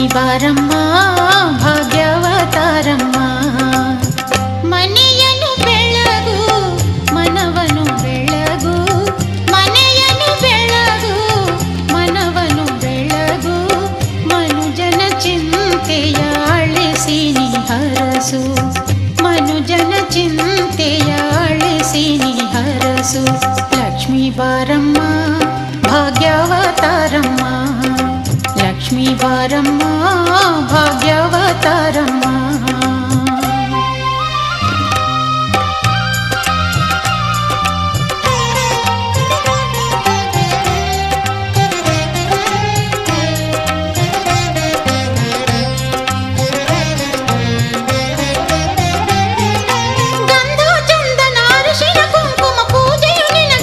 ಬಾರಮ್ಮ ಭಾಗ್ಯವತಾರಮ್ಮ. ಮನೆಯನ್ನು ಬೆಳಗು ಮನವನು ಬೆಳಗು, ಮನೆಯನ್ನು ಬೆಳಗು ಮನವನು ಬೆಳಗು. ಮನುಜನ ಚಿಂತೆಯ ಅಳಿಸಿ ನೀ ಹರಸು, ಮನುಜನ ಚಿಂತೆಯ ಅಳಿಸಿ ನೀ ಹರಸು. ಲಕ್ಷ್ಮೀ ಬಾರಮ್ಮ ಭಾಗ್ಯವತಾರಮ್ಮ, ಲಕ್ಷ್ಮೀ ಬಾರಮ್ಮ